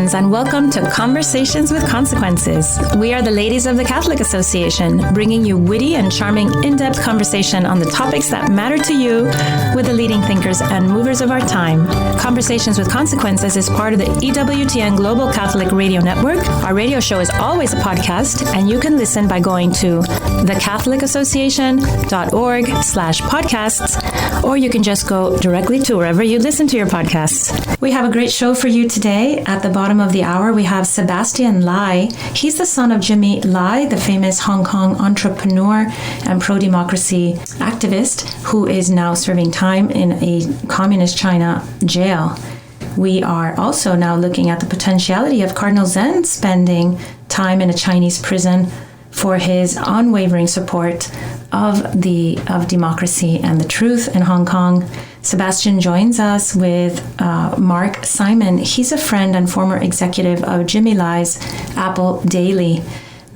friends, and welcome to Conversations with Consequences. We are the ladies of the Catholic Association, bringing you witty and charming in-depth conversation on the topics that matter to you with the leading thinkers and movers of our time. Conversations with Consequences is part of the EWTN Global Catholic Radio Network. Our radio show is always a podcast, and you can listen by going to thecatholicassociation.org/podcasts, or you can just go directly to wherever you listen to your podcasts. We have a great show for you today. At the bottom of the hour, we have Sebastian Lai. He's the son of Jimmy Lai, the famous Hong Kong entrepreneur and pro-democracy activist who is now serving time in a communist China jail. We are also now looking at the potentiality of Cardinal Zen spending time in a Chinese prison for his unwavering support of democracy and the truth in Hong Kong. Sebastian joins us with Mark Simon. He's a friend and former executive of Jimmy Lai's Apple Daily.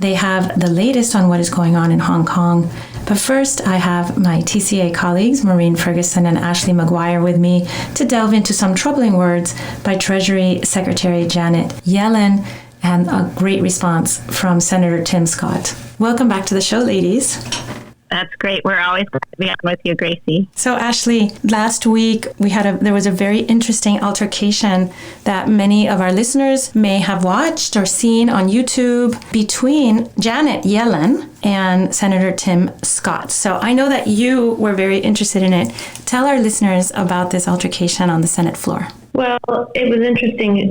They have the latest on what is going on in Hong Kong. But first, I have my TCA colleagues, Maureen Ferguson and Ashley McGuire, with me to delve into some troubling words by Treasury Secretary Janet Yellen and a great response from Senator Tim Scott. Welcome back to the show, ladies. That's great. We're always glad to be on with you, Gracie. So, Ashley, last week there was a very interesting altercation that many of our listeners may have watched or seen on YouTube between Janet Yellen and Senator Tim Scott. So I know that you were very interested in it. Tell our listeners about this altercation on the Senate floor. Well, it was interesting.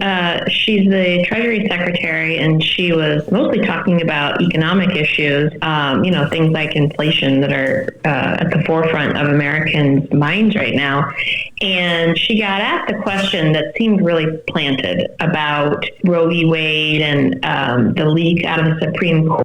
She's the Treasury Secretary, and she was mostly talking about economic issues, things like inflation that are at the forefront of Americans' minds right now. And she got asked a question that seemed really planted about Roe v. Wade and the leak out of the Supreme Court,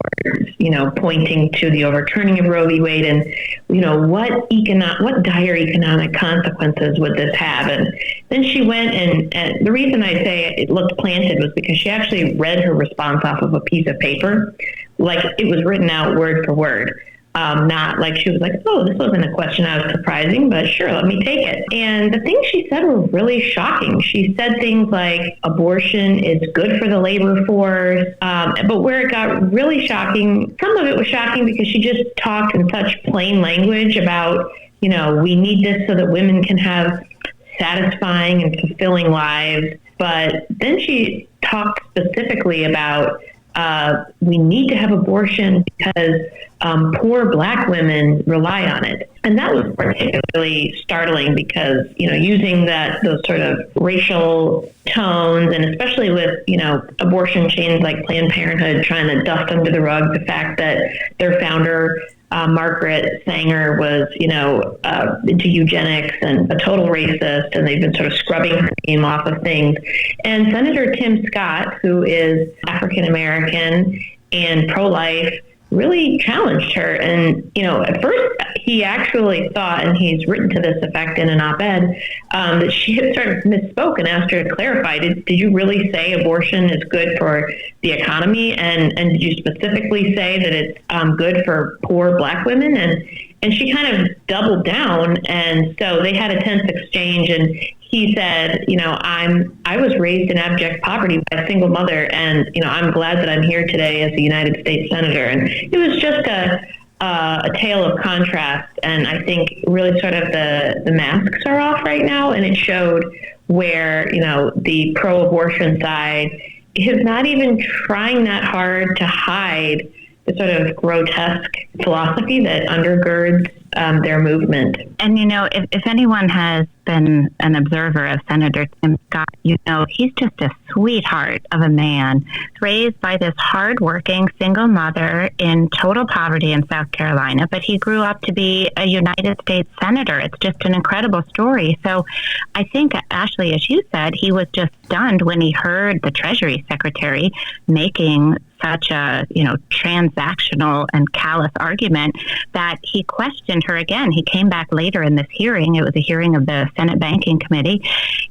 pointing to the overturning of Roe v. Wade and, what dire economic consequences would this have? And then she went and the reason I say it looked planted was because she actually read her response off of a piece of paper, like it was written out word for word. Not like she was like, oh, this wasn't a question I was surprising, but sure, let me take it. And the things she said were really shocking. She said things like abortion is good for the labor force. But where it got really shocking, some of it was shocking because she just talked in such plain language about, we need this so that women can have satisfying and fulfilling lives. But then she talked specifically about we need to have abortion because poor Black women rely on it. And that was particularly startling because, using those sort of racial tones, and especially with, abortion chains like Planned Parenthood trying to dust under the rug the fact that their founder, Margaret Sanger, was, into eugenics and a total racist, and they've been sort of scrubbing her name off of things. And Senator Tim Scott, who is African American and pro-life, really challenged her. And, at first he actually thought, and he's written to this effect in an op-ed, that she had sort of misspoke and asked her to clarify, did you really say abortion is good for the economy? And did you specifically say that it's good for poor Black women? And she kind of doubled down. And so they had a tense exchange, and he said, I was raised in abject poverty by a single mother, and, I'm glad that I'm here today as a United States Senator. And it was just a tale of contrast, and I think really sort of the masks are off right now, and it showed where, the pro-abortion side is not even trying that hard to hide the sort of grotesque philosophy that undergirds their movement. And, if anyone has been an observer of Senator Tim Scott, he's just a sweetheart of a man, raised by this hardworking single mother in total poverty in South Carolina, but he grew up to be a United States Senator. It's just an incredible story. So I think, Ashley, as you said, he was just stunned when he heard the Treasury Secretary making such a, transactional and callous argument that he questioned her again. He came back later in this hearing. It was a hearing of the Senate Banking Committee.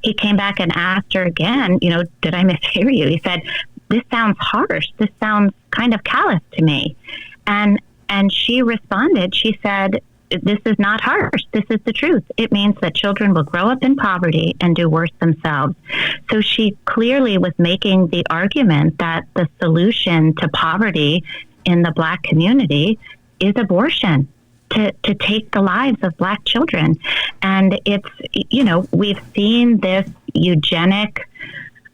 He came back and asked her again, did I mishear you? He said, this sounds harsh. This sounds kind of callous to me. And she responded, she said, this is not harsh. This is the truth. It means that children will grow up in poverty and do worse themselves. So she clearly was making the argument that the solution to poverty in the Black community is abortion, to take the lives of Black children. And it's, we've seen this eugenic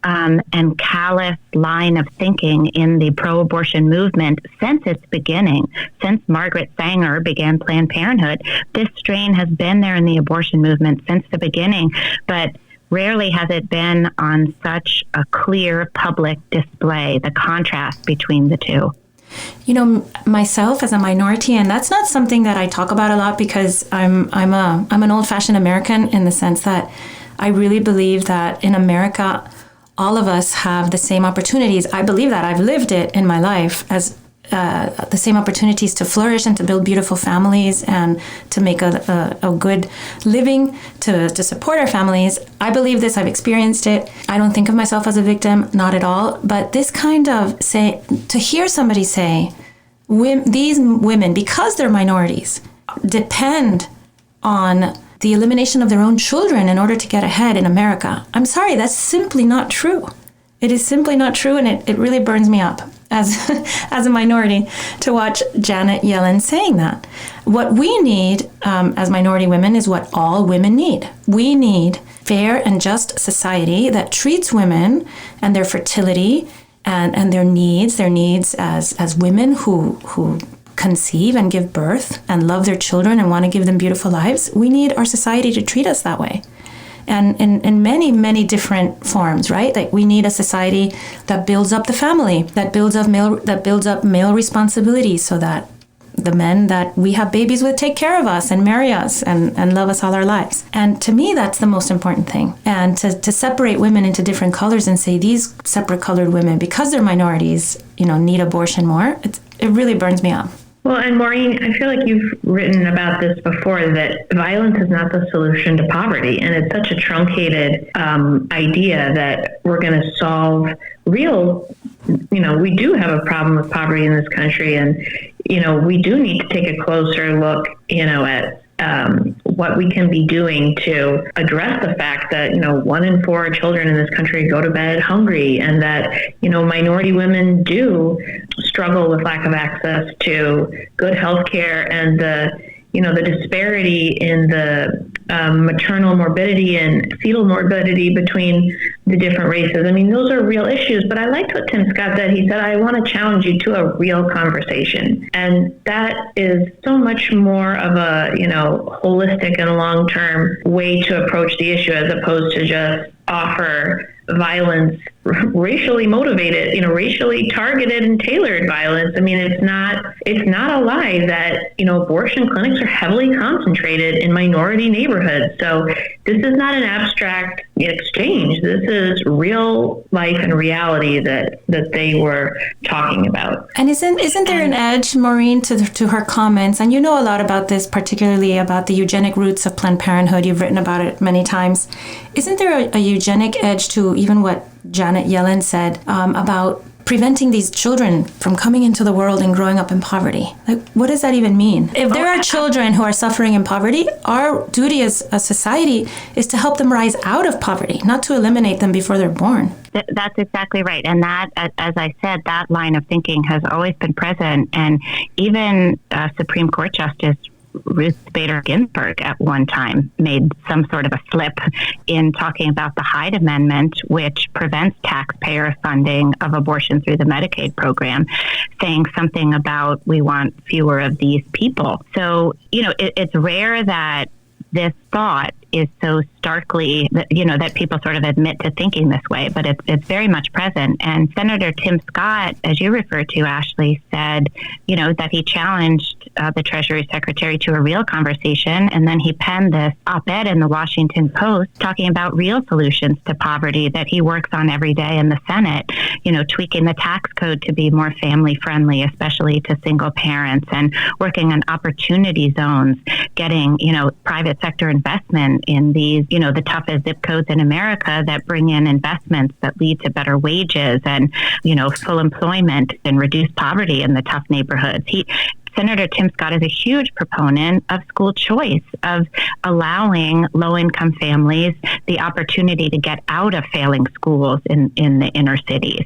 and callous line of thinking in the pro-abortion movement since its beginning. Since Margaret Sanger began Planned Parenthood, this strain has been there in the abortion movement since the beginning, but rarely has it been on such a clear public display, the contrast between the two. Myself as a minority, and that's not something that I talk about a lot because I'm an old-fashioned American in the sense that I really believe that in America, all of us have the same opportunities. I believe that. I've lived it in my life as the same opportunities to flourish and to build beautiful families and to make a good living, to support our families. I believe this. I've experienced it. I don't think of myself as a victim, not at all. But this kind of to hear somebody say, these women, because they're minorities, depend on the elimination of their own children in order to get ahead in America. I'm sorry, that's simply not true. It is simply not true, and it really burns me up as a minority to watch Janet Yellen saying that. What we need as minority women is what all women need. We need fair and just society that treats women and their fertility and their needs as women who conceive and give birth and love their children and want to give them beautiful lives. We need our society to treat us that way. And in many, many different forms, right? Like we need a society that builds up the family, that builds up male responsibility so that the men that we have babies with take care of us and marry us and love us all our lives. And to me, that's the most important thing. And to separate women into different colors and say these separate colored women, because they're minorities, need abortion more, it really burns me up. Well, and Maureen, I feel like you've written about this before, that violence is not the solution to poverty. And it's such a truncated idea that we're going to solve real, we do have a problem with poverty in this country. And, we do need to take a closer look, at what we can be doing to address the fact that, 1 in 4 children in this country go to bed hungry, and that, minority women do struggle with lack of access to good health care, and the disparity in the maternal morbidity and fetal morbidity between the different races. I mean, those are real issues, but I liked what Tim Scott said. He said, I want to challenge you to a real conversation. And that is so much more of a, holistic and long-term way to approach the issue, as opposed to just offer violence, racially motivated, racially targeted and tailored violence. I mean, it's not a lie that, abortion clinics are heavily concentrated in minority neighborhoods. So this is not an abstract exchange. This is real life and reality that they were talking about. And isn't there an edge, Maureen, to her comments? And you know a lot about this, particularly about the eugenic roots of Planned Parenthood. You've written about it many times. Isn't there a eugenic edge to even what Janet Yellen said about preventing these children from coming into the world and growing up in poverty? Like, what does that even mean? If there are children who are suffering in poverty, our duty as a society is to help them rise out of poverty, not to eliminate them before they're born. That's exactly right. And that, as I said, that line of thinking has always been present. And even Supreme Court Justice Ruth Bader Ginsburg at one time made some sort of a slip in talking about the Hyde Amendment, which prevents taxpayer funding of abortion through the Medicaid program, saying something about we want fewer of these people. So, it's rare that this thought is so starkly, that people sort of admit to thinking this way, but it's very much present. And Senator Tim Scott, as you referred to, Ashley, said, that he challenged the Treasury Secretary to a real conversation. And then he penned this op-ed in the Washington Post talking about real solutions to poverty that he works on every day in the Senate, tweaking the tax code to be more family friendly, especially to single parents, and working on opportunity zones, getting, private sector investment in these, the toughest zip codes in America that bring in investments that lead to better wages and, full employment and reduce poverty in the tough neighborhoods. Senator Tim Scott is a huge proponent of school choice, of allowing low-income families the opportunity to get out of failing schools in the inner cities.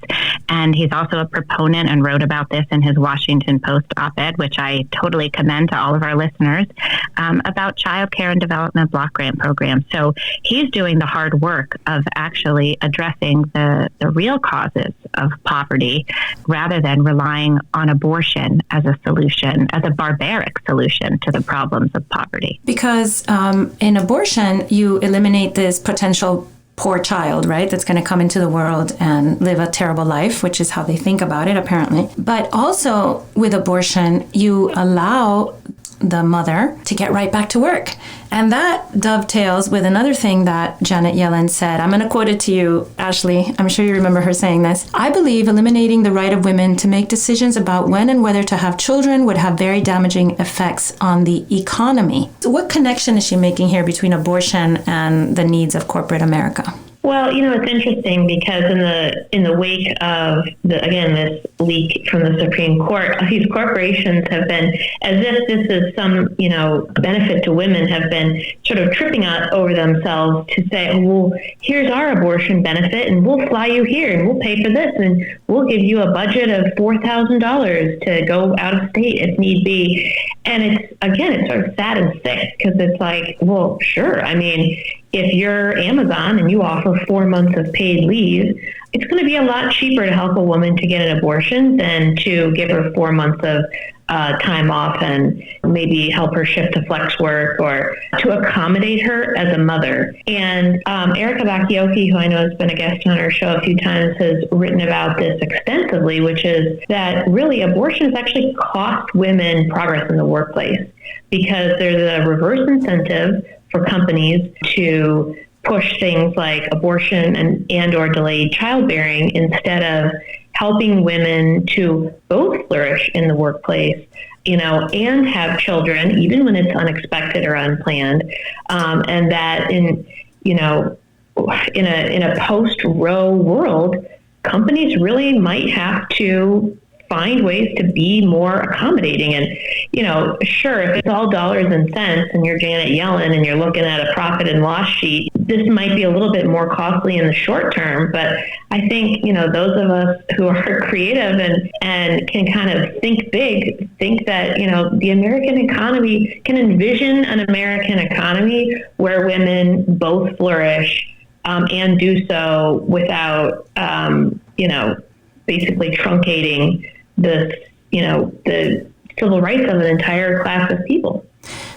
And he's also a proponent and wrote about this in his Washington Post op-ed, which I totally commend to all of our listeners, about child care and development block grant programs. So he's doing the hard work of actually addressing the real causes of poverty rather than relying on abortion as a solution, as a barbaric solution to the problems of poverty. Because in abortion, you eliminate this potential poor child, right, that's going to come into the world and live a terrible life, which is how they think about it, apparently. But also with abortion, you allow the mother to get right back to work. And that dovetails with another thing that Janet Yellen said. I'm going to quote it to you, Ashley. I'm sure you remember her saying this. I believe eliminating the right of women to make decisions about when and whether to have children would have very damaging effects on the economy. So what connection is she making here between abortion and the needs of corporate America? Well, it's interesting because in the wake of this leak from the Supreme Court, these corporations have been, as if this is some, benefit to women, have been sort of tripping over themselves to say, oh, well, here's our abortion benefit and we'll fly you here and we'll pay for this and we'll give you a budget of $4,000 to go out of state if need be. And it's sort of sad and sick because it's like, well, sure. I mean, if you're Amazon and you offer 4 months of paid leave, it's going to be a lot cheaper to help a woman to get an abortion than to give her 4 months of time off and maybe help her shift to flex work or to accommodate her as a mother. And Erica Bakioki, who I know has been a guest on our show a few times, has written about this extensively, which is that really abortions actually cost women progress in the workplace because there's a reverse incentive for companies to push things like abortion and or delayed childbearing instead of helping women to both flourish in the workplace, and have children, even when it's unexpected or unplanned. And that in a post-Roe world, companies really might have to find ways to be more accommodating. And, sure, if it's all dollars and cents and you're Janet Yellen and you're looking at a profit and loss sheet, this might be a little bit more costly in the short term. But I think, those of us who are creative and can kind of think big, think that, the American economy, can envision an American economy where women both flourish and do so without, basically truncating the civil rights of an entire class of people.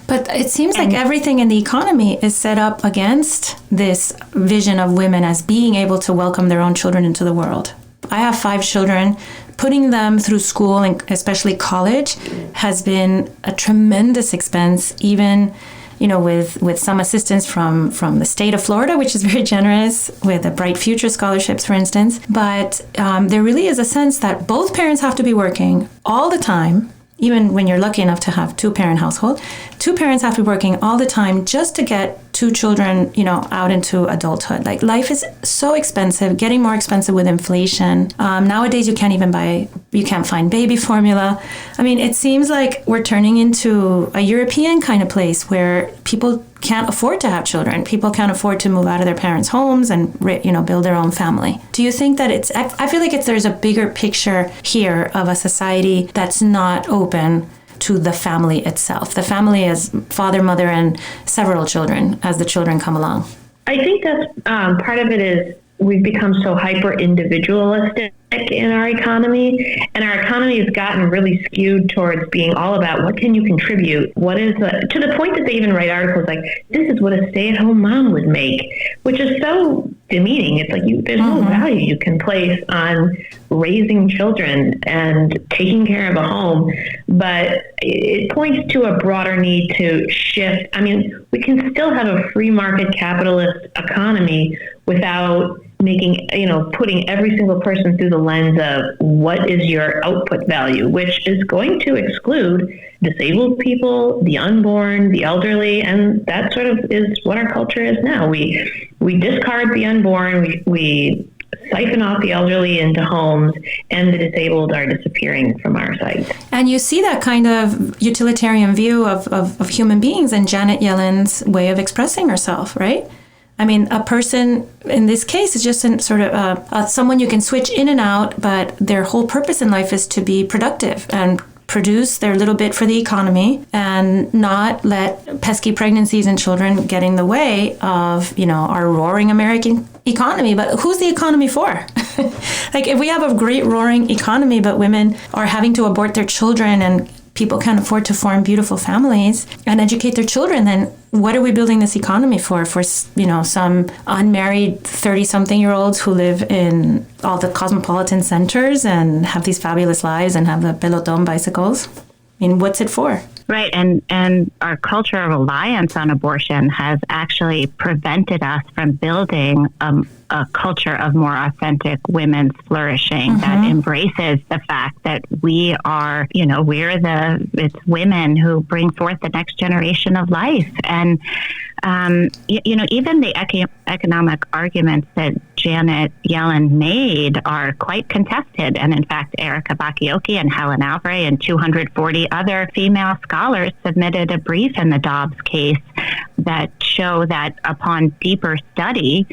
But it seems like everything in the economy is set up against this vision of women as being able to welcome their own children into the world. I have 5 children. Putting them through school, and especially college, has been a tremendous expense, even with some assistance from the state of Florida, which is very generous, with the Bright Future scholarships, for instance. But there really is a sense that both parents have to be working all the time, even when you're lucky enough to have 2-parent household. 2 parents have to be working all the time just to get 2 children, out into adulthood. Like, life is so expensive, getting more expensive with inflation. Nowadays, you can't find baby formula. I mean, it seems like we're turning into a European kind of place where people can't afford to have children. People can't afford to move out of their parents' homes and, build their own family. Do you think that I feel like there's a bigger picture here of a society that's not open to the family itself. The family is father, mother, and several children as the children come along. I think that's part of it is we've become so hyper individualistic in our economy, and our economy has gotten really skewed towards being all about what can you contribute, to the point that they even write articles like, this is what a stay-at-home mom would make, which is so demeaning. It's like there's no value you can place on raising children and taking care of a home, but it points to a broader need to shift. I mean, we can still have a free market capitalist economy without putting every single person through the lens of what is your output value, which is going to exclude disabled people, the unborn, the elderly, and that sort of is what our culture is now. We discard the unborn, we siphon off the elderly into homes, and the disabled are disappearing from our sites. And you see that kind of utilitarian view of human beings in Janet Yellen's way of expressing herself, right? I mean, a person in this case is just sort of someone you can switch in and out, but their whole purpose in life is to be productive and produce their little bit for the economy and not let pesky pregnancies and children get in the way of, our roaring American economy. But who's the economy for? Like, if we have a great roaring economy, but women are having to abort their children and people can't afford to form beautiful families and educate their children, then what are we building this economy for? For, some unmarried 30-something-year-olds who live in all the cosmopolitan centers and have these fabulous lives and have the peloton bicycles? I mean, what's it for? Right. And our culture of reliance on abortion has actually prevented us from building a culture of more authentic women's flourishing that embraces the fact that we are, it's women who bring forth the next generation of life. And, even the economic arguments that Janet Yellen made are quite contested. And in fact, Erica Bakioki and Helen Alvray and 240 other female scholars submitted a brief in the Dobbs case that show that upon deeper study,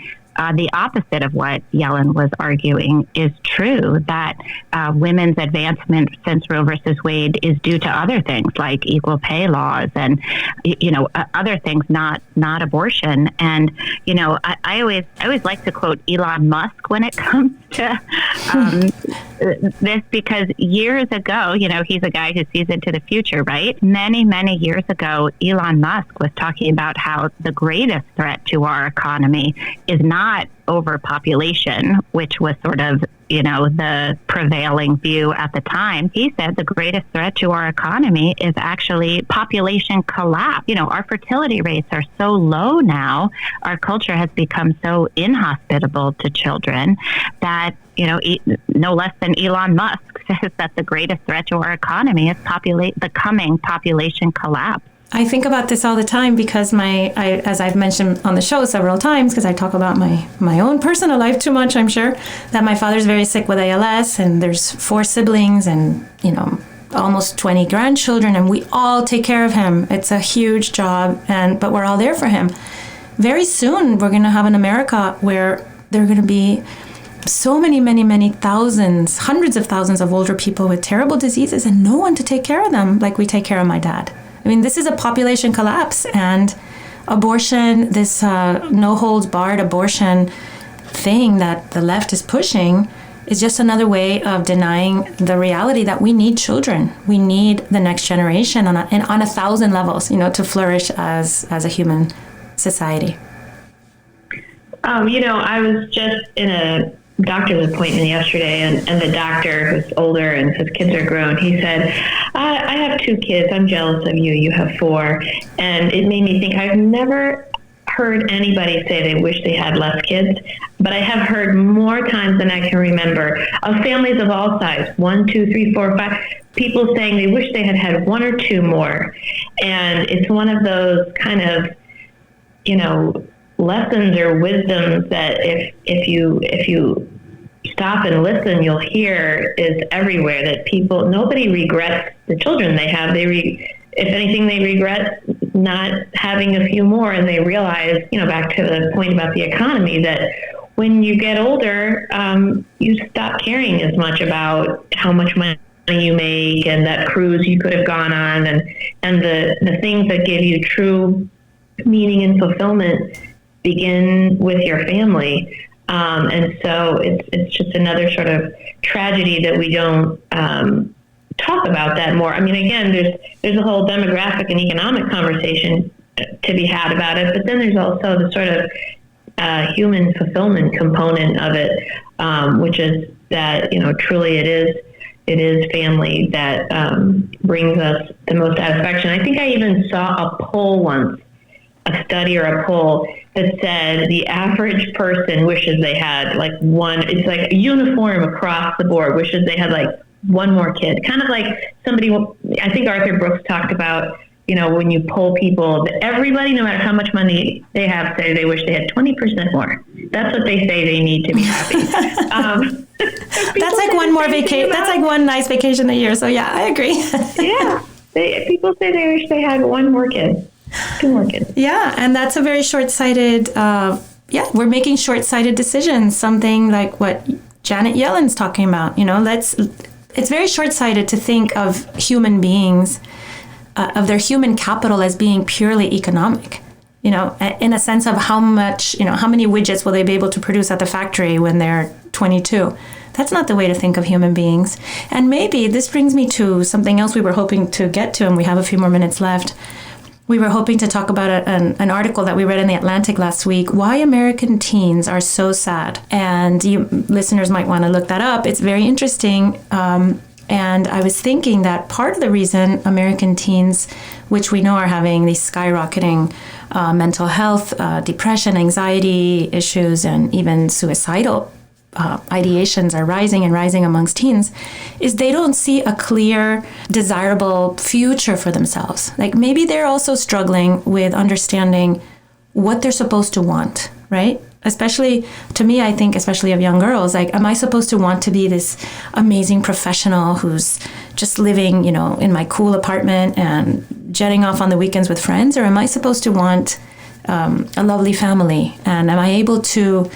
the opposite of what Yellen was arguing is true, that women's advancement since Roe versus Wade is due to other things like equal pay laws and, other things, not abortion. And, I always like to quote Elon Musk when it comes to this, because years ago, he's a guy who sees into the future, right? Many, many years ago, Elon Musk was talking about how the greatest threat to our economy is not overpopulation, which was sort of, the prevailing view at the time. He said the greatest threat to our economy is actually population collapse. Our fertility rates are so low now. Our culture has become so inhospitable to children that, no less than Elon Musk says that the greatest threat to our economy is the coming population collapse. I think about this all the time because as I've mentioned on the show several times, because I talk about my own personal life too much, I'm sure, that my father's very sick with ALS, and there's 4 siblings and, almost 20 grandchildren, and we all take care of him. It's a huge job, but we're all there for him. Very soon, we're going to have an America where there are going to be so many, many, many thousands, hundreds of thousands of older people with terrible diseases and no one to take care of them like we take care of my dad. I mean, this is a population collapse, and abortion, this no-holds-barred abortion thing that the left is pushing is just another way of denying the reality that we need children. We need the next generation on 1,000 levels, to flourish as a human society. I was just in a doctor's appointment yesterday, and the doctor, who's older and his kids are grown, he said, I have 2 kids. I'm jealous of you. You have 4. And it made me think, I've never heard anybody say they wish they had less kids, but I have heard more times than I can remember of families of all sizes, 1, 2, 3, 4, 5, people saying they wish they had had 1 or 2 more. And it's one of those kind of, lessons or wisdoms that if you stop and listen, you'll hear is everywhere, that nobody regrets the children they have. If anything, they regret not having a few more, and they realize, back to the point about the economy, that when you get older, you stop caring as much about how much money you make and that cruise you could have gone on, and the things that give you true meaning and fulfillment begin with your family. And so it's just another sort of tragedy that we don't talk about that more. I mean, again, there's a whole demographic and economic conversation to be had about it, but then there's also the sort of human fulfillment component of it, which is that, truly it is family that brings us the most satisfaction. I think I even saw a poll once, a study or a poll that said the average person wishes they had it's like uniform across the board, wishes they had 1 more kid. Kind of like somebody, I think Arthur Brooks talked about, when you poll people, that everybody, no matter how much money they have, say they wish they had 20% more. That's what they say. They need to be happy. That's like one more vacation. That's like one nice vacation a year. So yeah, I agree. Yeah. People say they wish they had one more kid. 2 more kids. Yeah. And that's a very short-sighted, we're making short-sighted decisions. Something like what Janet Yellen's talking about, it's very short-sighted to think of human beings, of their human capital as being purely economic, in a sense of how much, how many widgets will they be able to produce at the factory when they're 22. That's not the way to think of human beings. And maybe this brings me to something else we were hoping to get to, and we have a few more minutes left. We were hoping to talk about an article that we read in The Atlantic last week, Why American Teens Are So Sad. And you listeners might want to look that up. It's very interesting. And I was thinking that part of the reason American teens, which we know are having these skyrocketing mental health, depression, anxiety issues, and even suicidal ideations are rising and rising amongst teens, is they don't see a clear, desirable future for themselves. Like maybe they're also struggling with understanding what they're supposed to want, right? Especially, to me, I think, especially of young girls, like, am I supposed to want to be this amazing professional who's just living, in my cool apartment and jetting off on the weekends with friends? Or am I supposed to want a lovely family? And am I able to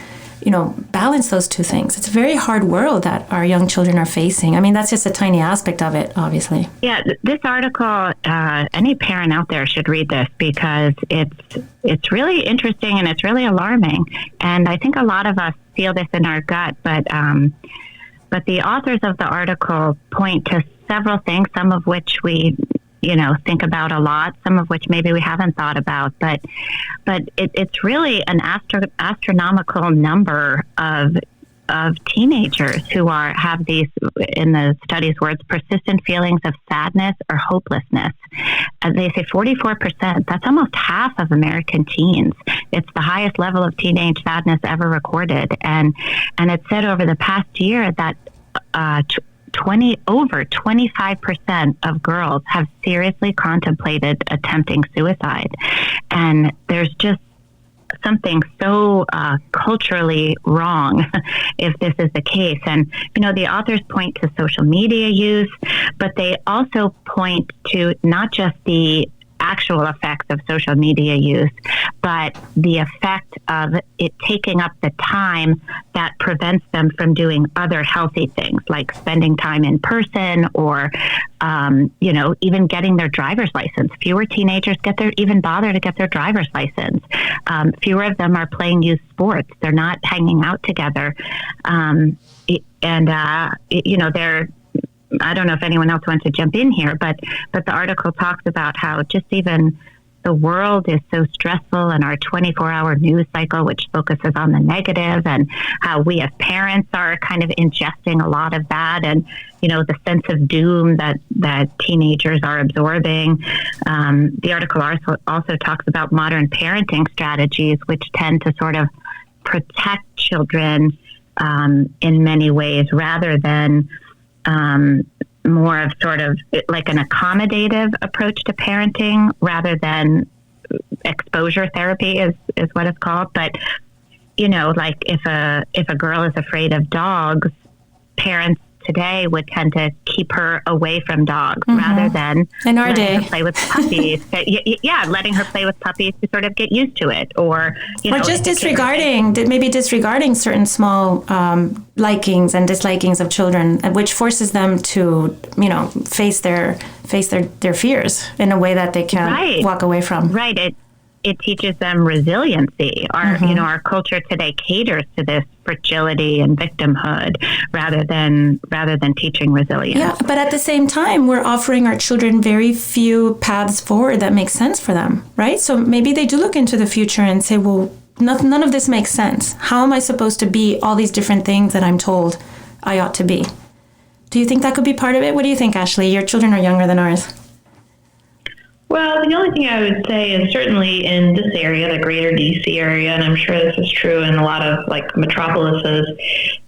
balance those two things? It's a very hard world that our young children are facing. I mean, that's just a tiny aspect of it, obviously. Yeah, this article, any parent out there should read this because it's really interesting and it's really alarming. And I think a lot of us feel this in our gut, but the authors of the article point to several things, some of which we think about a lot, some of which maybe we haven't thought about, but it's really an astronomical number of teenagers who have these, in the study's words, persistent feelings of sadness or hopelessness. As they say, 44%, that's almost half of American teens. It's the highest level of teenage sadness ever recorded. And it said over the past year that over 25% of girls have seriously contemplated attempting suicide. And there's just something so culturally wrong if this is the case. And, the authors point to social media use, but they also point to not just the actual effects of social media use, but the effect of it taking up the time that prevents them from doing other healthy things like spending time in person or, even getting their driver's license. Fewer teenagers even bother to get their driver's license. Fewer of them are playing youth sports. They're not hanging out together. They're, I don't know if anyone else wants to jump in here, but the article talks about how just even the world is so stressful and our 24-hour news cycle, which focuses on the negative, and how we as parents are kind of ingesting a lot of that, and, the sense of doom that teenagers are absorbing. The article also talks about modern parenting strategies, which tend to sort of protect children in many ways rather than more of sort of like an accommodative approach to parenting rather than exposure therapy is what it's called. But, like if a girl is afraid of dogs, parents today would tend to keep her away from dogs rather than in our letting day her play with puppies. Letting her play with puppies to sort of get used to it, or just disregarding certain small likings and dislikings of children, which forces them to face their fears in a way that they can't walk away from. Right. It teaches them resiliency. Our culture today caters to this fragility and victimhood rather than teaching resilience. Yeah, but at the same time, we're offering our children very few paths forward that make sense for them, right? So maybe they do look into the future and say, well, none of this makes sense. How am I supposed to be all these different things that I'm told I ought to be? Do you think that could be part of it? What do you think, Ashley? Your children are younger than ours. Well, the only thing I would say is certainly in this area, the greater DC area, and I'm sure this is true in a lot of metropolises,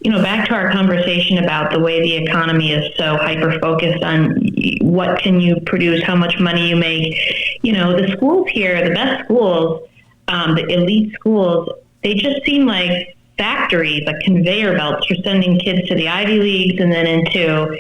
back to our conversation about the way the economy is so hyper-focused on what can you produce, how much money you make. The schools here, the best schools, the elite schools, they just seem like factories, like conveyor belts for sending kids to the Ivy Leagues and then into,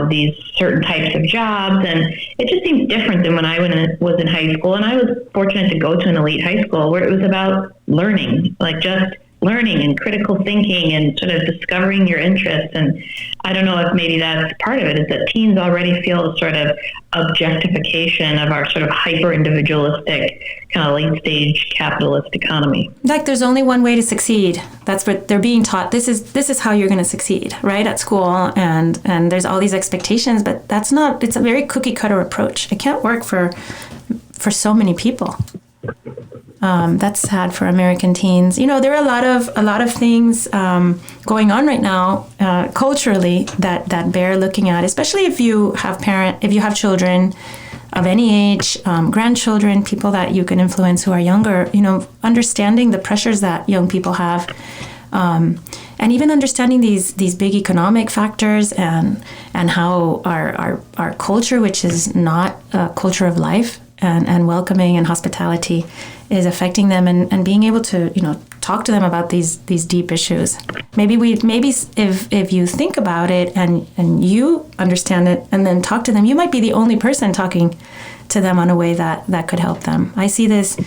these certain types of jobs. And it just seems different than when I was in high school. And I was fortunate to go to an elite high school where it was about learning, like just learning and critical thinking and sort of discovering your interests. And I don't know if maybe that's part of it, is that teens already feel a sort of objectification of our sort of hyper-individualistic kind of late-stage capitalist economy. Like there's only one way to succeed. That's what they're being taught. This is how you're going to succeed, right, at school. And there's all these expectations, but that's not, it's a very cookie-cutter approach. It can't work for so many people. That's sad for American teens. There are a lot of things going on right now culturally that bear looking at, especially if you have children of any age, grandchildren, people that you can influence who are younger. Understanding the pressures that young people have, and even understanding these big economic factors and how our culture, which is not a culture of life and welcoming and hospitality, is affecting them, and being able to talk to them about these deep issues. Maybe if you think about it and you understand it and then talk to them, you might be the only person talking to them on a way that could help them. I see this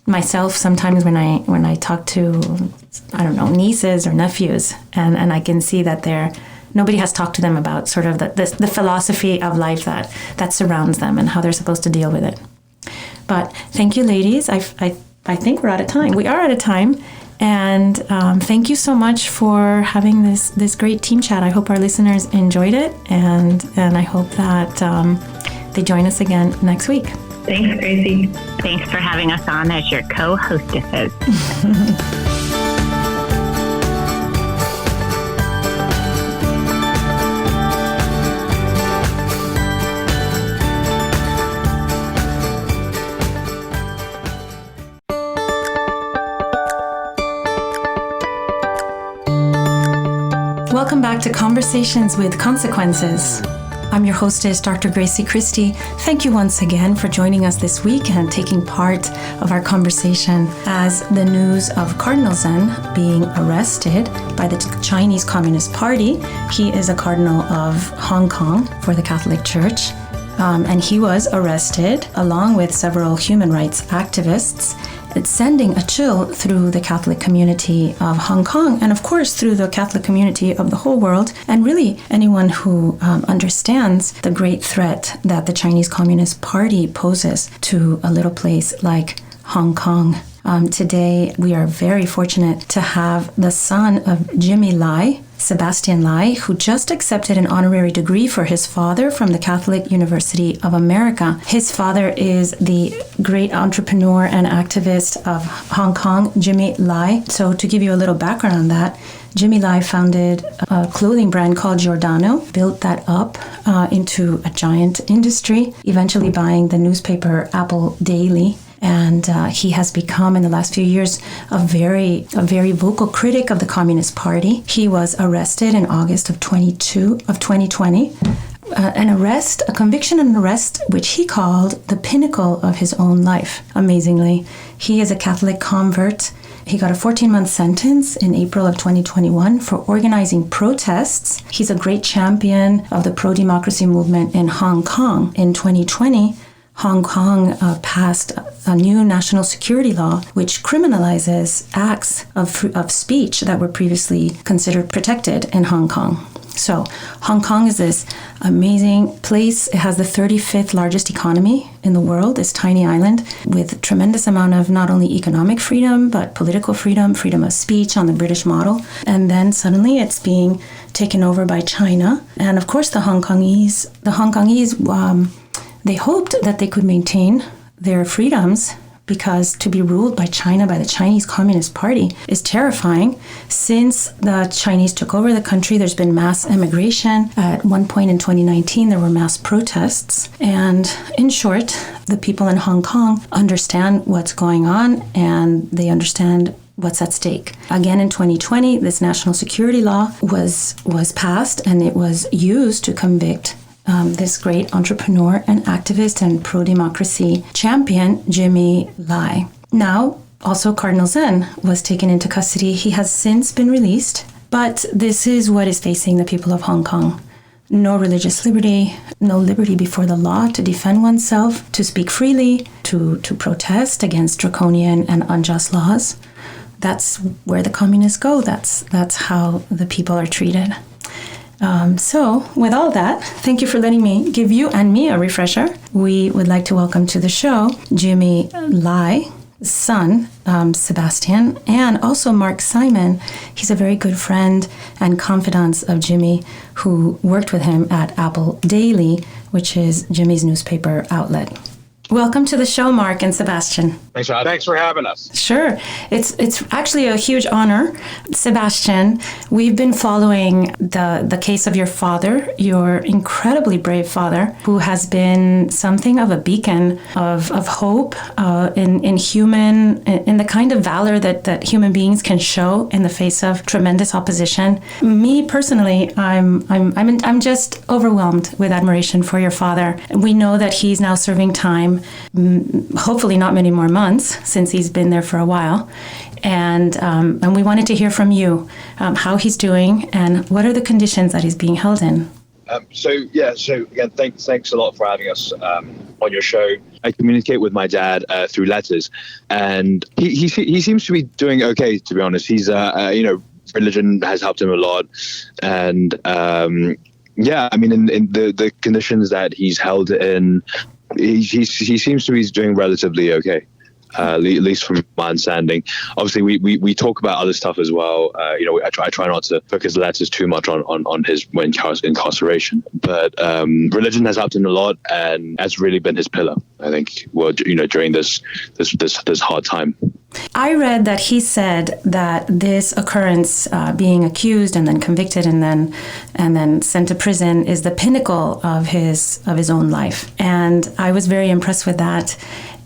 myself sometimes when I talk to, I don't know, nieces or nephews, and I can see that nobody has talked to them about sort of the philosophy of life that surrounds them and how they're supposed to deal with it. But thank you, ladies. I think we're out of time. We are out of time. And thank you so much for having this great team chat. I hope our listeners enjoyed it. And I hope that they join us again next week. Thanks, Gracie. Thanks for having us on as your co-hostesses. Welcome back to Conversations with Consequences. I'm your hostess, Dr. Gracie Christie. Thank you once again for joining us this week and taking part of our conversation as the news of Cardinal Zen being arrested by the Chinese Communist Party. He is a cardinal of Hong Kong for the Catholic Church, and he was arrested along with several human rights activists. It's sending a chill through the Catholic community of Hong Kong, and of course through the Catholic community of the whole world, and really anyone who understands the great threat that the Chinese Communist Party poses to a little place like Hong Kong. Today, we are very fortunate to have the son of Jimmy Lai, Sebastian Lai, who just accepted an honorary degree for his father from the Catholic University of America. His father is the great entrepreneur and activist of Hong Kong, Jimmy Lai. So to give you a little background on that, Jimmy Lai founded a clothing brand called Giordano, built that up into a giant industry, eventually buying the newspaper Apple Daily. And he has become, in the last few years, a very vocal critic of the Communist Party. He was arrested in August of 2020. A conviction and an arrest which he called the pinnacle of his own life. Amazingly, he is a Catholic convert. He got a 14-month sentence in April of 2021 for organizing protests. He's a great champion of the pro-democracy movement in Hong Kong. In 2020, Hong Kong passed a new national security law which criminalizes acts of speech that were previously considered protected in Hong Kong. So Hong Kong is this amazing place. It has the 35th largest economy in the world, this tiny island, with a tremendous amount of not only economic freedom, but political freedom, freedom of speech on the British model. And then suddenly it's being taken over by China. And of course the Hong Kongese, they hoped that they could maintain their freedoms, because to be ruled by China, by the Chinese Communist Party, is terrifying. Since the Chinese took over the country, there's been mass immigration. At one point in 2019, there were mass protests. And in short, the people in Hong Kong understand what's going on, and they understand what's at stake. Again, in 2020, this national security law was passed, and it was used to convict this great entrepreneur and activist and pro-democracy champion, Jimmy Lai. Now, Also, Cardinal Zen was taken into custody. He has since been released, but this is what is facing the people of Hong Kong. No religious liberty, no liberty before the law to defend oneself, to speak freely, to protest against draconian and unjust laws. That's where the communists go. That's how the people are treated. So with all that, thank you for letting me give you and me a refresher. We would like to welcome to the show Jimmy Lai, son, Sebastian, and also Mark Simon. He's a very good friend and confidant of Jimmy, who worked with him at Apple Daily, which is Jimmy's newspaper outlet. Welcome to the show, Mark and Sebastian. Thanks for having us. Sure. It's actually a huge honor. Sebastian, we've been following the case of your father, your incredibly brave father, who has been something of a beacon of hope in the kind of valor that human beings can show in the face of tremendous opposition. Me personally, I'm just overwhelmed with admiration for your father. We know that he's now serving time, hopefully not many more months, since he's been there for a while. And we wanted to hear from you how he's doing and what are the conditions that he's being held in. So again, thanks a lot for having us on your show. I communicate with my dad through letters, and he seems to be doing okay, to be honest. He's religion has helped him a lot, and in the conditions that he's held in, he seems to be doing relatively okay. At least from my understanding. Obviously, we talk about other stuff as well. I try not to focus letters too much on his incarceration. But religion has helped him a lot, and has really been his pillar, I think. Well, during this hard time. I read that he said that this occurrence, being accused and then convicted and then sent to prison, is the pinnacle of his own life, and I was very impressed with that.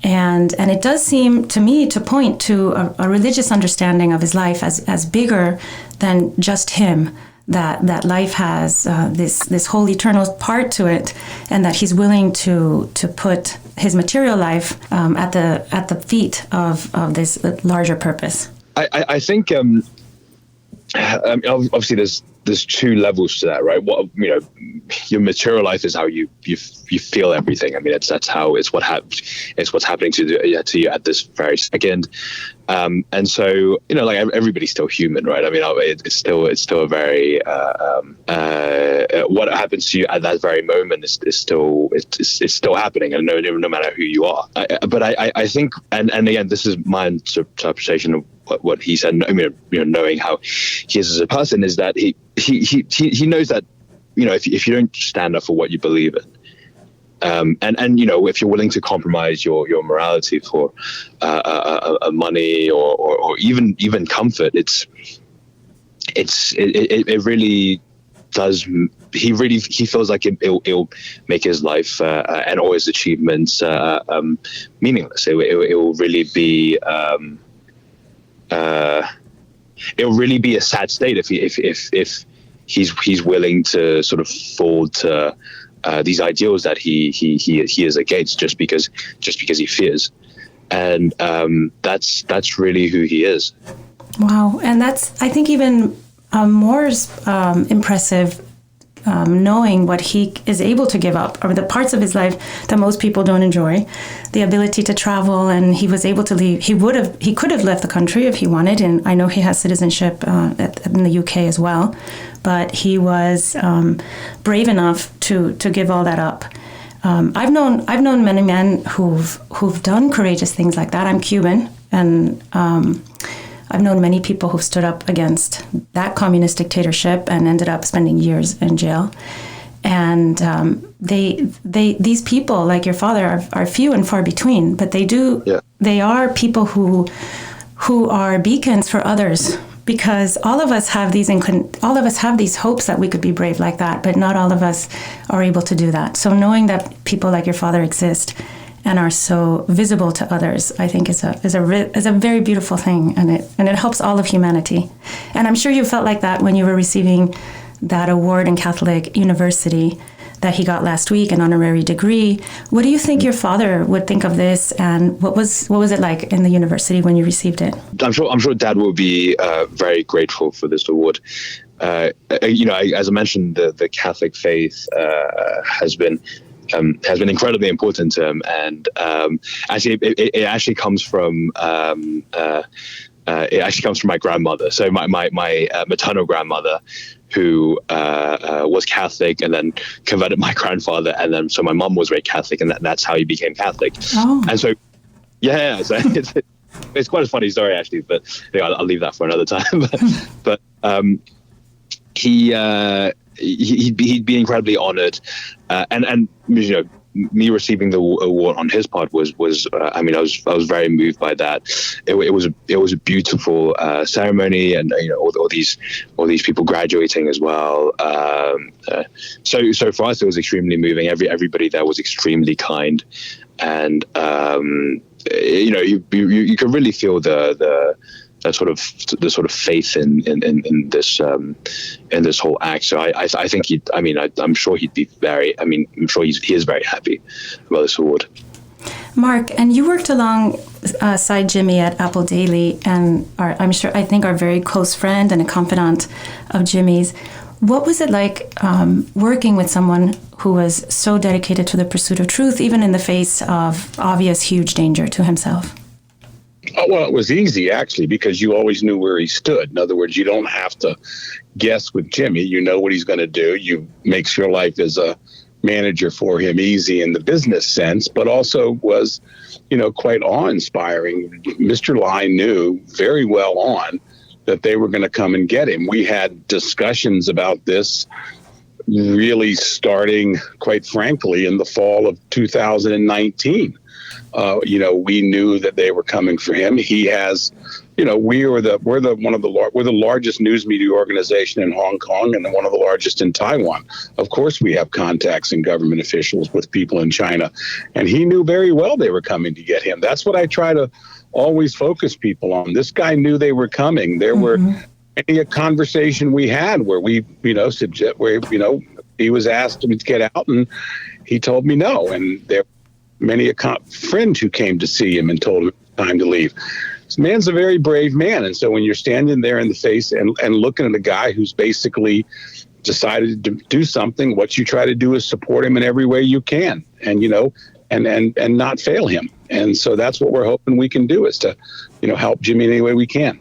And it does seem to me to point to a religious understanding of his life as bigger than just him, that life has this whole eternal part to it, and that he's willing to put his material life at the feet of this larger purpose. I think obviously there's two levels to that, right? Your material life is how you feel everything. I mean, it's what's happening to you at this very second. And so, everybody's still human, right? I mean, it's still a very, what happens to you at that very moment is still happening, and no matter who you are. But I think, and again, this is my interpretation of what he said. I mean, knowing how he is as a person, is that he knows that, if you don't stand up for what you believe in, and if you're willing to compromise your morality for money or even comfort, it really does. He feels like it'll make his life and all his achievements meaningless. It will really be. It'll really be a sad state if he's willing to sort of fall to these ideals that he is against just because he fears, and that's really who he is. Wow, and that's, I think, even more impressive. Knowing what he is able to give up, or the parts of his life that most people don't enjoy, the ability to travel, and he was able to leave. He could have left the country if he wanted, and I know he has citizenship in the UK as well, but he was brave enough to give all that up. I've known many men who've done courageous things like that. I'm Cuban, and I've known many people who've stood up against that communist dictatorship and ended up spending years in jail. And these people, like your father, are few and far between. But they are people who are beacons for others, because all of us have these hopes that we could be brave like that, but not all of us are able to do that. So knowing that people like your father exist and are so visible to others, I think is a very beautiful thing, and it helps all of humanity. And I'm sure you felt like that when you were receiving that award in Catholic University, that he got last week, an honorary degree. What do you think your father would think of this, and what was it like in the university when you received it? I'm sure Dad will be very grateful for this award. As I mentioned, the Catholic faith has been incredibly important to him, and actually, it actually comes from my grandmother. So my maternal grandmother, who was Catholic and then converted my grandfather, and then so my mum was very Catholic, and that's how he became Catholic. Oh. And so, so it's quite a funny story actually, but I'll leave that for another time. but he'd be incredibly honored, and me receiving the award on his part was I was very moved by that. It was a beautiful ceremony, and all these people graduating as well. So for us it was extremely moving. Everybody there was extremely kind, and you could really feel the sort of faith in this whole act. So I think I'm sure he'd be he is very happy about this award. Mark, and you worked alongside Jimmy at Apple Daily, and I think are very close friend and a confidant of Jimmy's. What was it like working with someone who was so dedicated to the pursuit of truth, even in the face of obvious huge danger to himself? Oh, well, it was easy, actually, because you always knew where he stood. In other words, you don't have to guess with Jimmy. You know what he's going to do. You makes your life as a manager for him easy in the business sense, but also was, quite awe-inspiring. Mr. Lai knew very well on that they were going to come and get him. We had discussions about this really starting, quite frankly, in the fall of 2019. We knew that they were coming for him. He has, we're the largest news media organization in Hong Kong and one of the largest in Taiwan. Of course, we have contacts and government officials with people in China, and he knew very well they were coming to get him. That's what I try to always focus people on. This guy knew they were coming. There were many a conversation we had where we, he was asked to get out and he told me no, and there. Many a friend who came to see him and told him it's time to leave. This man's a very brave man. And so when you're standing there in the face and looking at a guy who's basically decided to do something, what you try to do is support him in every way you can and not fail him. And so that's what we're hoping we can do is to, help Jimmy in any way we can.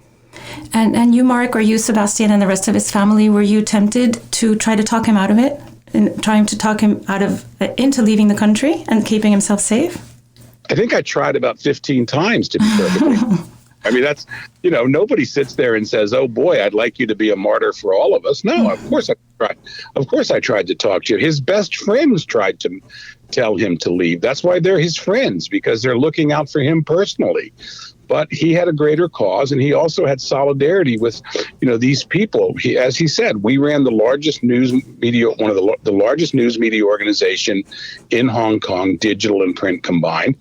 And you, Mark, or you, Sebastian, and the rest of his family, were you tempted to try to talk him out of it? And trying to talk him into leaving the country and keeping himself safe? I think I tried about 15 times, to be perfectly that's, nobody sits there and says, oh boy, I'd like you to be a martyr for all of us. No, of course I tried. Of course I tried to talk to you. His best friends tried to tell him to leave. That's why they're his friends, because they're looking out for him personally. But he had a greater cause, and he also had solidarity with, these people. As he said, we ran the largest news media, one of the largest news media organization in Hong Kong, digital and print combined.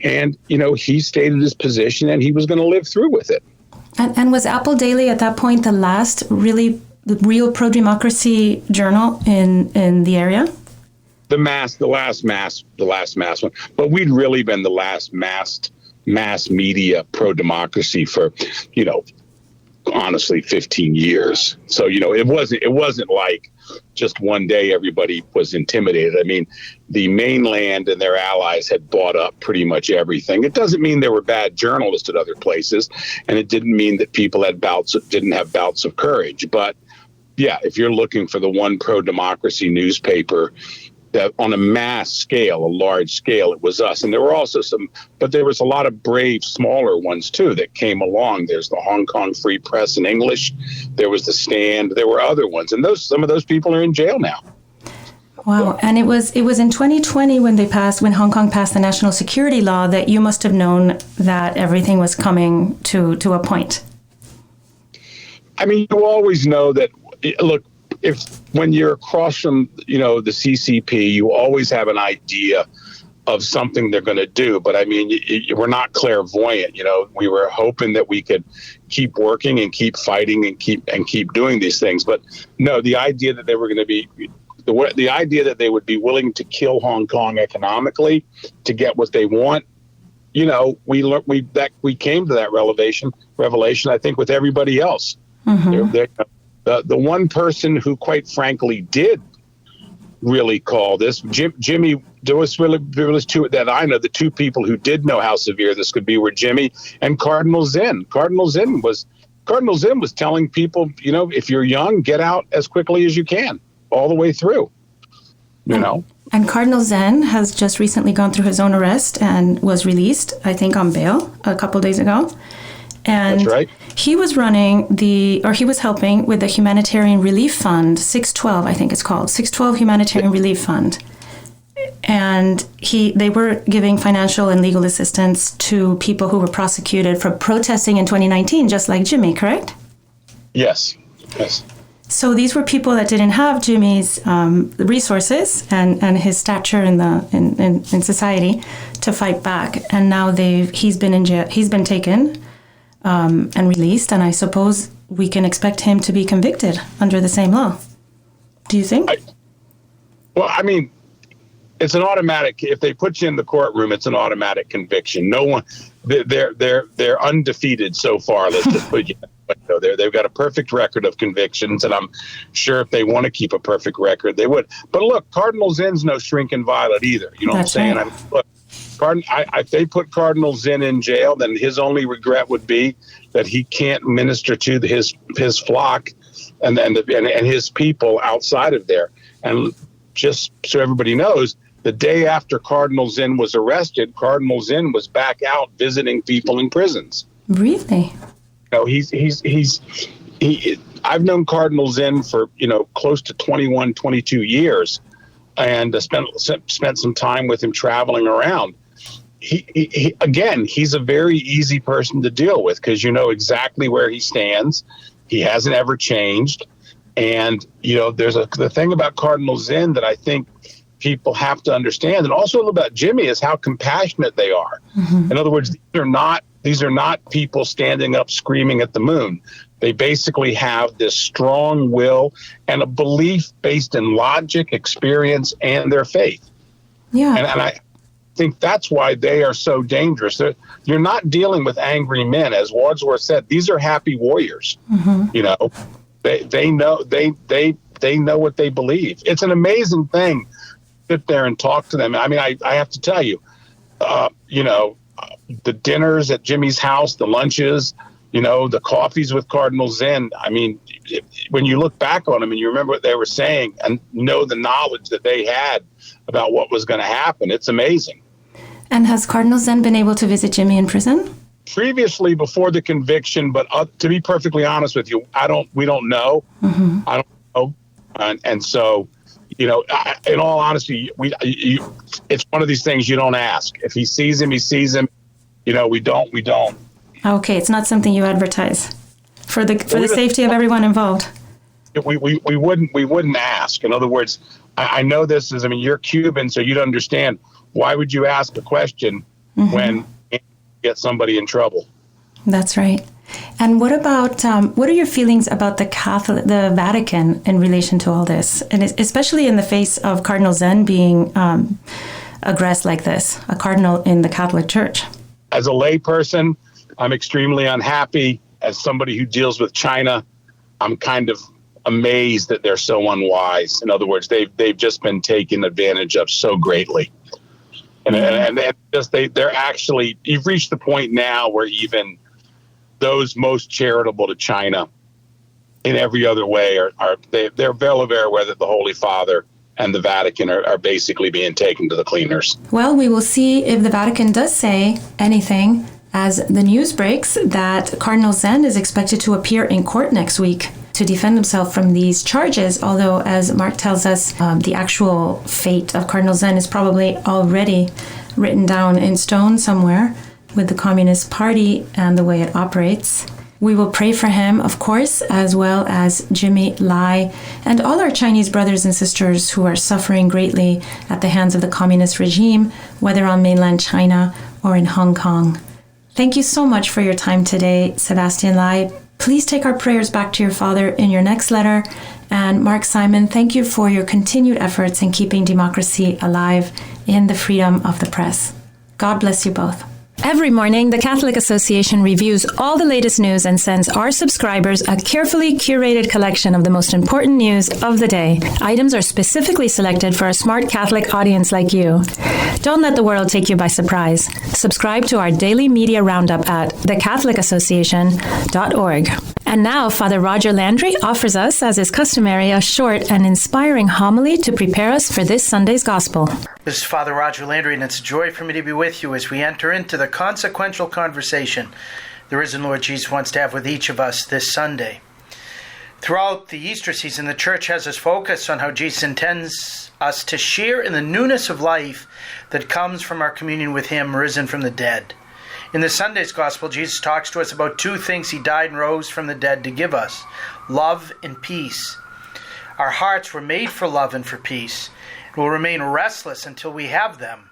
And, he stated his position, and he was going to live through with it. And was Apple Daily at that point the last real pro-democracy journal in the area? The last mass one. But we'd really been the last mass media pro-democracy for, honestly, 15 years. So, it wasn't like just one day everybody was intimidated. I mean, the mainland and their allies had bought up pretty much everything. It doesn't mean there were bad journalists at other places, and it didn't mean that people didn't have bouts of courage. But yeah, if you're looking for the one pro-democracy newspaper that on a mass scale, a large scale, it was us. And there were also but there was a lot of brave, smaller ones too that came along. There's the Hong Kong Free Press in English. There was the Stand. There were other ones. And some of those people are in jail now. Wow. And it was in 2020 when Hong Kong passed the national security law that you must have known that everything was coming to a point. I mean, you always know that, look, when you're across from, the CCP, you always have an idea of something they're going to do. But I mean, we're not clairvoyant. We were hoping that we could keep working and keep fighting and keep doing these things. But no, the idea that they were going to be the idea that they would be willing to kill Hong Kong economically to get what they want, you know, we came to that revelation, I think, with everybody else. The one person who, quite frankly, did really call this, Jimmy, there was two that I know, the two people who did know how severe this could be were Jimmy and Cardinal Zen. Cardinal Zen was telling people, you know, if you're young, get out as quickly as you can, all the way through, you know. And Cardinal Zen has just recently gone through his own arrest and was released, I think, on bail a couple days ago. And that's right. He was he was helping with the Humanitarian Relief Fund, 612, I think it's called, 612 Humanitarian Relief Fund. And they were giving financial and legal assistance to people who were prosecuted for protesting in 2019, just like Jimmy, correct? Yes. So these were people that didn't have Jimmy's resources and his stature in society to fight back. And now he's been in jail. He's been taken and released. And I suppose we can expect him to be convicted under the same law. Do you think? I mean, it's an automatic. If they put you in the courtroom, it's an automatic conviction. No one, they're undefeated so far. Let's just put you. They've got a perfect record of convictions, and I'm sure if they want to keep a perfect record, they would. But look, Cardinal Zen's no shrinking violet either. You know That's what I'm saying? right. I mean, look, if they put Cardinal Zen in jail, then his only regret would be that he can't minister to his flock and his people outside of there. And just so everybody knows, the day after Cardinal Zen was arrested, Cardinal Zen was back out visiting people in prisons. Really? I've known Cardinal Zen for, you know, close to 21, 22 years, and spent some time with him traveling around. He's a very easy person to deal with because you know exactly where he stands. He hasn't ever changed. And, you know, there's the thing about Cardinal Zen that I think people have to understand, and also about Jimmy, is how compassionate they are. Mm-hmm. In other words, these are not people standing up screaming at the moon. They basically have this strong will and a belief based in logic, experience, and their faith. Yeah. And I think that's why they are so dangerous. You're not dealing with angry men. As Wadsworth said, these are happy warriors. Mm-hmm. You know, they know what they believe. It's an amazing thing. Sit there and talk to them. I mean, I have to tell you, you know, the dinners at Jimmy's house, the lunches, you know, the coffees with Cardinal Zen. I mean, when you look back on them and you remember what they were saying and know the knowledge that they had about what was going to happen, it's amazing. And has Cardinal Zen been able to visit Jimmy in prison? Previously, before the conviction, but to be perfectly honest with you, we don't know. Mm-hmm. I don't know. And so, you know, in all honesty, it's one of these things you don't ask. If he sees him, he sees him. You know, we don't. Okay, it's not something you advertise for the safety of everyone involved. We wouldn't ask. In other words, I know this is. I mean, you're Cuban, so you'd understand. Why would you ask a question when you get somebody in trouble? That's right. And what about what are your feelings about the Vatican in relation to all this, and especially in the face of Cardinal Zen being aggressed like this, a cardinal in the Catholic Church? As a layperson, I'm extremely unhappy. As somebody who deals with China, I'm kind of amazed that they're so unwise. In other words, they've just been taken advantage of so greatly. And they're actually, you've reached the point now where even those most charitable to China in every other way they're well aware that the Holy Father and the Vatican are basically being taken to the cleaners. Well, we will see if the Vatican does say anything as the news breaks that Cardinal Zen is expected to appear in court next week to defend himself from these charges, although, as Mark tells us, the actual fate of Cardinal Zen is probably already written down in stone somewhere with the Communist Party and the way it operates. We will pray for him, of course, as well as Jimmy Lai and all our Chinese brothers and sisters who are suffering greatly at the hands of the communist regime, whether on mainland China or in Hong Kong. Thank you so much for your time today, Sebastian Lai. Please take our prayers back to your Father in your next letter. And Mark Simon, thank you for your continued efforts in keeping democracy alive in the freedom of the press. God bless you both. Every morning, the Catholic Association reviews all the latest news and sends our subscribers a carefully curated collection of the most important news of the day. Items are specifically selected for a smart Catholic audience like you. Don't let the world take you by surprise. Subscribe to our daily media roundup at thecatholicassociation.org. And now, Father Roger Landry offers us, as is customary, a short and inspiring homily to prepare us for this Sunday's Gospel. This is Father Roger Landry, and it's a joy for me to be with you as we enter into the consequential conversation the risen Lord Jesus wants to have with each of us this Sunday. Throughout the Easter season, the Church has us focus on how Jesus intends us to share in the newness of life that comes from our communion with Him risen from the dead. In this Sunday's Gospel, Jesus talks to us about two things He died and rose from the dead to give us: love and peace. Our hearts were made for love and for peace, and will remain restless until we have them.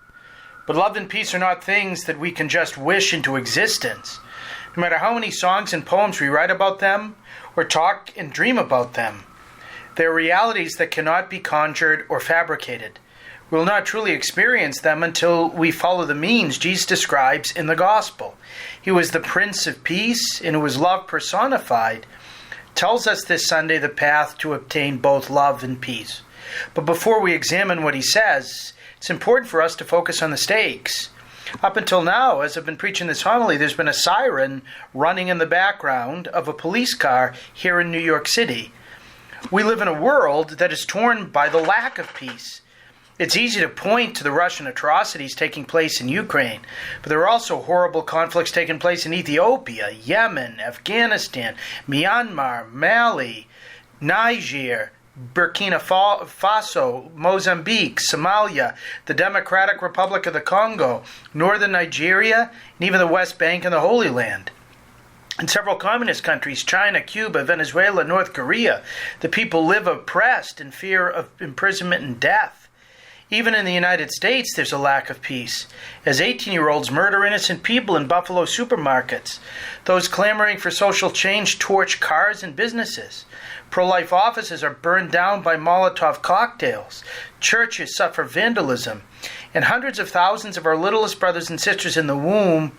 But love and peace are not things that we can just wish into existence. No matter how many songs and poems we write about them, or talk and dream about them, they are realities that cannot be conjured or fabricated. We will not truly experience them until we follow the means Jesus describes in the Gospel. He was the Prince of Peace, and who was love personified, tells us this Sunday the path to obtain both love and peace. But before we examine what he says, it's important for us to focus on the stakes. Up until now, as I've been preaching this homily, there's been a siren running in the background of a police car here in New York City. We live in a world that is torn by the lack of peace. It's easy to point to the Russian atrocities taking place in Ukraine, but there are also horrible conflicts taking place in Ethiopia, Yemen, Afghanistan, Myanmar, Mali, Niger, Burkina Faso, Mozambique, Somalia, the Democratic Republic of the Congo, northern Nigeria, and even the West Bank and the Holy Land. In several communist countries, China, Cuba, Venezuela, North Korea, the people live oppressed in fear of imprisonment and death. Even in the United States, there's a lack of peace, as 18-year-olds murder innocent people in Buffalo supermarkets. Those clamoring for social change torch cars and businesses. Pro-life offices are burned down by Molotov cocktails. Churches suffer vandalism. And hundreds of thousands of our littlest brothers and sisters in the womb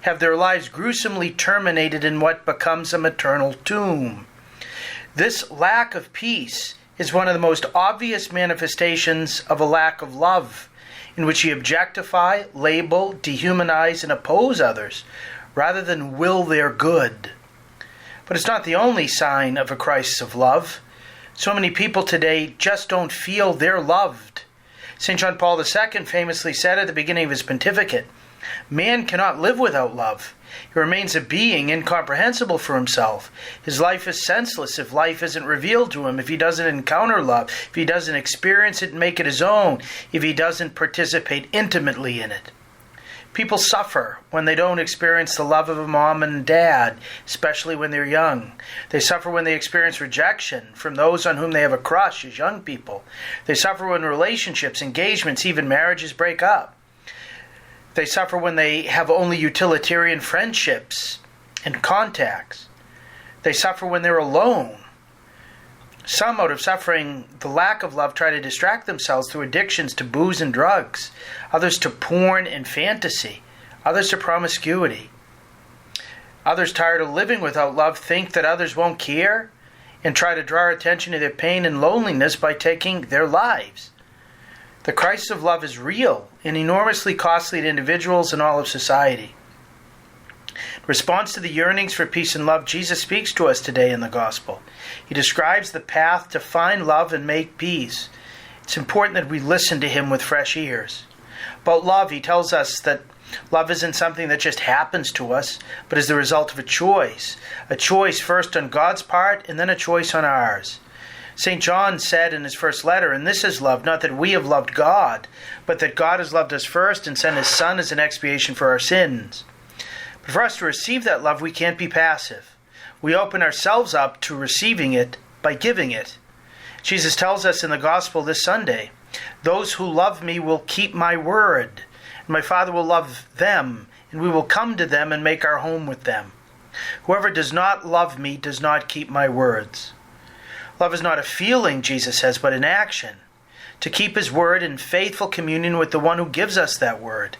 have their lives gruesomely terminated in what becomes a maternal tomb. This lack of peace is one of the most obvious manifestations of a lack of love, in which we objectify, label, dehumanize, and oppose others, rather than will their good. But it's not the only sign of a crisis of love. So many people today just don't feel they're loved. St. John Paul II famously said at the beginning of his pontificate, "Man cannot live without love. He remains a being incomprehensible for himself. His life is senseless if life isn't revealed to him, if he doesn't encounter love, if he doesn't experience it and make it his own, if he doesn't participate intimately in it." People suffer when they don't experience the love of a mom and dad, especially when they're young. They suffer when they experience rejection from those on whom they have a crush as young people. They suffer when relationships, engagements, even marriages break up. They suffer when they have only utilitarian friendships and contacts. They suffer when they're alone. Some, out of suffering the lack of love, try to distract themselves through addictions to booze and drugs, others to porn and fantasy, others to promiscuity. Others, tired of living without love, think that others won't care and try to draw attention to their pain and loneliness by taking their lives. The crisis of love is real and enormously costly to individuals and all of society. In response to the yearnings for peace and love, Jesus speaks to us today in the Gospel. He describes the path to find love and make peace. It's important that we listen to him with fresh ears. About love, he tells us that love isn't something that just happens to us, but is the result of a choice first on God's part and then a choice on ours. St. John said in his first letter, "And this is love, not that we have loved God, but that God has loved us first and sent his Son as an expiation for our sins." But for us to receive that love, we can't be passive. We open ourselves up to receiving it by giving it. Jesus tells us in the Gospel this Sunday, "Those who love me will keep my word, and my Father will love them, and we will come to them and make our home with them." Whoever does not love me does not keep my words. Love is not a feeling, Jesus says, but an action. To keep his word in faithful communion with the one who gives us that word.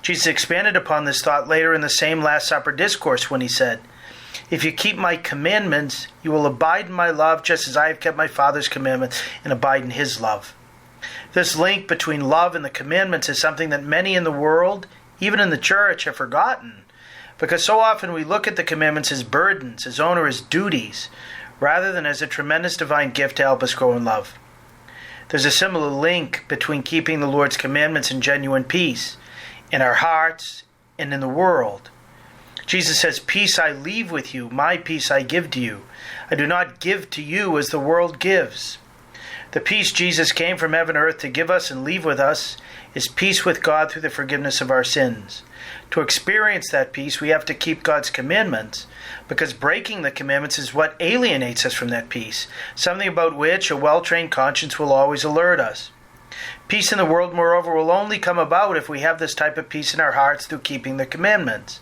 Jesus expanded upon this thought later in the same Last Supper discourse when he said, "If you keep my commandments, you will abide in my love, just as I have kept my Father's commandments and abide in his love." This link between love and the commandments is something that many in the world, even in the church, have forgotten, because so often we look at the commandments as burdens, as onerous duties, rather than as a tremendous divine gift to help us grow in love. There's a similar link between keeping the Lord's commandments and genuine peace in our hearts and in the world. Jesus says, "Peace I leave with you, my peace I give to you. I do not give to you as the world gives." The peace Jesus came from heaven and earth to give us and leave with us is peace with God through the forgiveness of our sins. To experience that peace, we have to keep God's commandments, because breaking the commandments is what alienates us from that peace, something about which a well-trained conscience will always alert us. Peace in the world, moreover, will only come about if we have this type of peace in our hearts through keeping the commandments.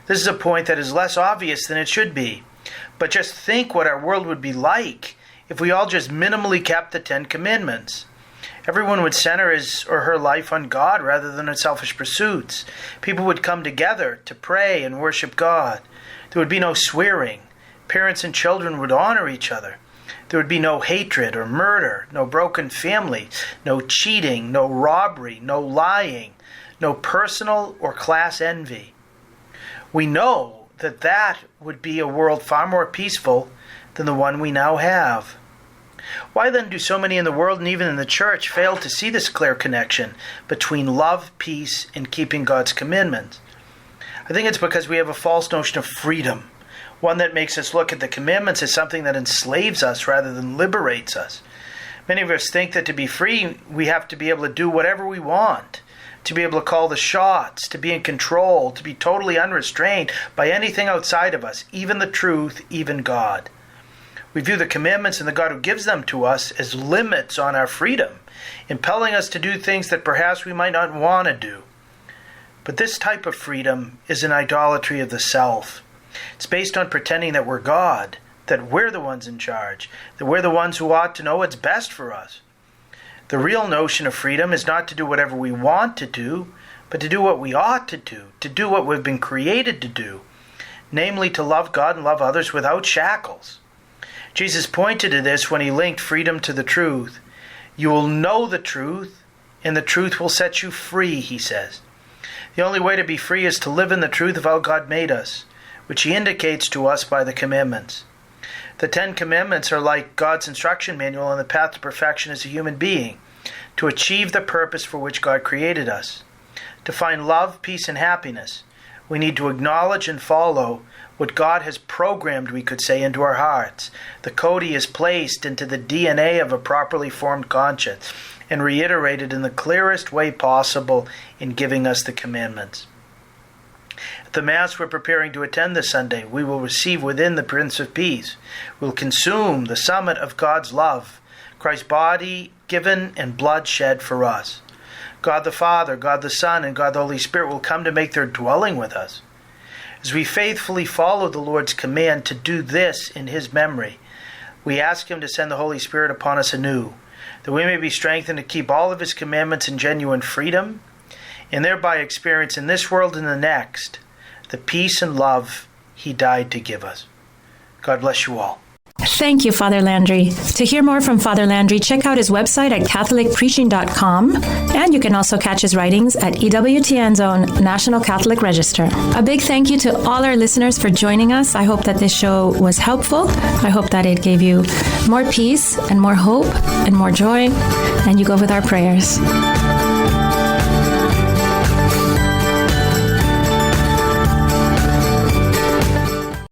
This is a point that is less obvious than it should be, but just think what our world would be like if we all just minimally kept the 10 Commandments. Everyone would center his or her life on God rather than on selfish pursuits. People would come together to pray and worship God. There would be no swearing. Parents and children would honor each other. There would be no hatred or murder, no broken family, no cheating, no robbery, no lying, no personal or class envy. We know that that would be a world far more peaceful than the one we now have. Why then do so many in the world and even in the church fail to see this clear connection between love, peace, and keeping God's commandments? I think it's because we have a false notion of freedom, one that makes us look at the commandments as something that enslaves us rather than liberates us. Many of us think that to be free, we have to be able to do whatever we want, to be able to call the shots, to be in control, to be totally unrestrained by anything outside of us, even the truth, even God. We view the commandments and the God who gives them to us as limits on our freedom, impelling us to do things that perhaps we might not want to do. But this type of freedom is an idolatry of the self. It's based on pretending that we're God, that we're the ones in charge, that we're the ones who ought to know what's best for us. The real notion of freedom is not to do whatever we want to do, but to do what we ought to do what we've been created to do, namely to love God and love others without shackles. Jesus pointed to this when he linked freedom to the truth. You will know the truth, and the truth will set you free, he says. The only way to be free is to live in the truth of how God made us, which he indicates to us by the commandments. The 10 Commandments are like God's instruction manual on the path to perfection as a human being, to achieve the purpose for which God created us. To find love, peace, and happiness, we need to acknowledge and follow what God has programmed, we could say, into our hearts, the code he has placed into the DNA of a properly formed conscience, and reiterated in the clearest way possible in giving us the commandments. At the Mass we're preparing to attend this Sunday, we will receive within the Prince of Peace. We'll consume the summit of God's love, Christ's body given and blood shed for us. God the Father, God the Son, and God the Holy Spirit will come to make their dwelling with us. As we faithfully follow the Lord's command to do this in his memory, we ask him to send the Holy Spirit upon us anew, that we may be strengthened to keep all of his commandments in genuine freedom, and thereby experience in this world and the next the peace and love he died to give us. God bless you all. Thank you, Father Landry. To hear more from Father Landry, check out his website at catholicpreaching.com, and you can also catch his writings at EWTN's own National Catholic Register. A big thank you to all our listeners for joining us. I hope that this show was helpful. I hope that it gave you more peace and more hope and more joy, and you go with our prayers.